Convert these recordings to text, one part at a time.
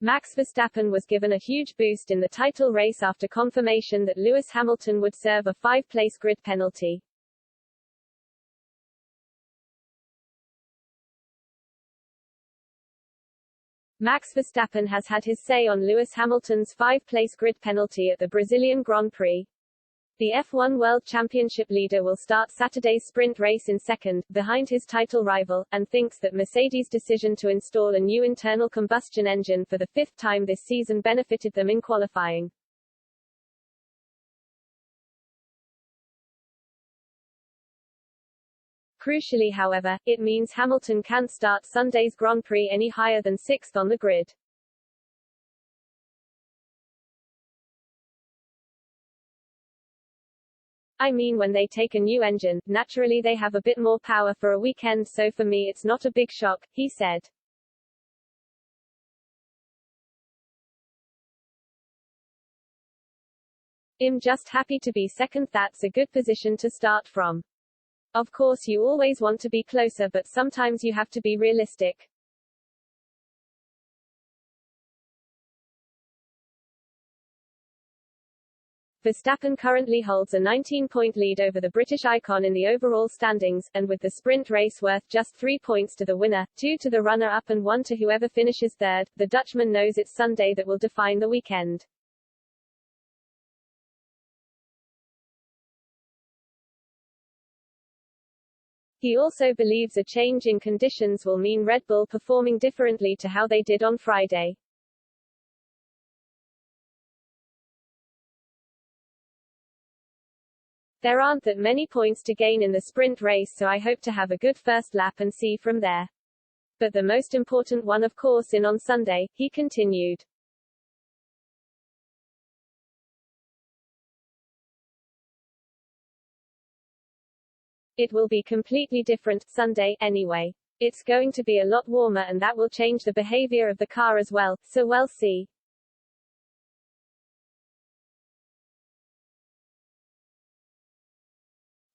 Max Verstappen was given a huge boost in the title race after confirmation that Lewis Hamilton would serve a 5-place grid penalty. Max Verstappen has had his say on Lewis Hamilton's 5-place grid penalty at the Brazilian Grand Prix. The F1 World Championship leader will start Saturday's sprint race in second, behind his title rival, and thinks that Mercedes' decision to install a new internal combustion engine for the 5th time this season benefited them in qualifying. Crucially, however, it means Hamilton can't start Sunday's Grand Prix any higher than 6th on the grid. I mean, when they take a new engine, naturally they have a bit more power for a weekend, so for me it's not a big shock, he said. I'm just happy to be second. That's a good position to start from. Of course you always want to be closer, but sometimes you have to be realistic. Verstappen currently holds a 19-point lead over the British icon in the overall standings, and with the sprint race worth just 3 points to the winner, 2 to the runner-up and 1 to whoever finishes third, the Dutchman knows it's Sunday that will define the weekend. He also believes a change in conditions will mean Red Bull performing differently to how they did on Friday. There aren't that many points to gain in the sprint race, so I hope to have a good first lap and see from there. But the most important one, of course, in on Sunday, he continued. It will be completely different Sunday, anyway. It's going to be a lot warmer and that will change the behavior of the car as well, so we'll see.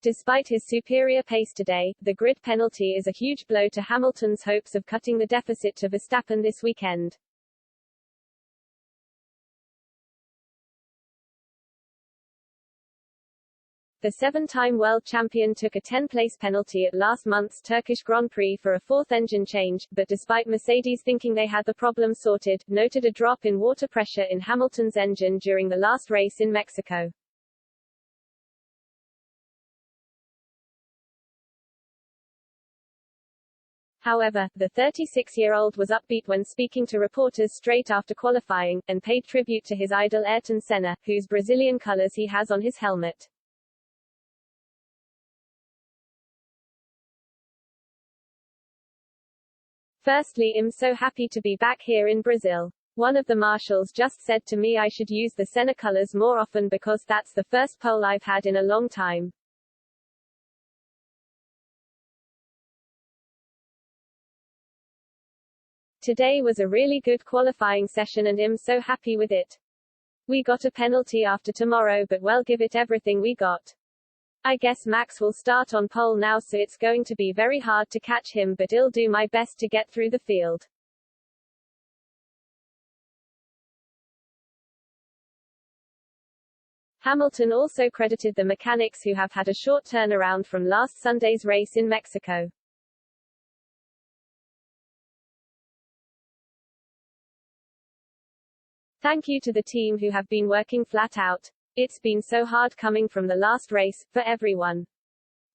Despite his superior pace today, the grid penalty is a huge blow to Hamilton's hopes of cutting the deficit to Verstappen this weekend. The 7-time world champion took a 10-place penalty at last month's Turkish Grand Prix for a 4th engine change, but despite Mercedes thinking they had the problem sorted, noted a drop in water pressure in Hamilton's engine during the last race in Mexico. However, the 36-year-old was upbeat when speaking to reporters straight after qualifying, and paid tribute to his idol Ayrton Senna, whose Brazilian colors he has on his helmet. Firstly, I'm so happy to be back here in Brazil. One of the marshals just said to me I should use the Senna colors more often because that's the first pole I've had in a long time. Today was a really good qualifying session and I'm so happy with it. We got a penalty after tomorrow, but we'll give it everything we got. I guess Max will start on pole now, so it's going to be very hard to catch him, but I'll do my best to get through the field. Hamilton also credited the mechanics who have had a short turnaround from last Sunday's race in Mexico. Thank you to the team who have been working flat out. It's been so hard coming from the last race, for everyone.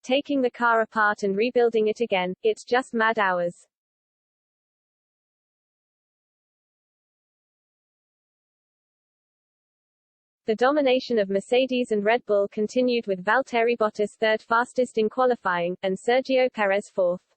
Taking the car apart and rebuilding it again, it's just mad hours. The domination of Mercedes and Red Bull continued with Valtteri Bottas third fastest in qualifying, and Sergio Perez fourth.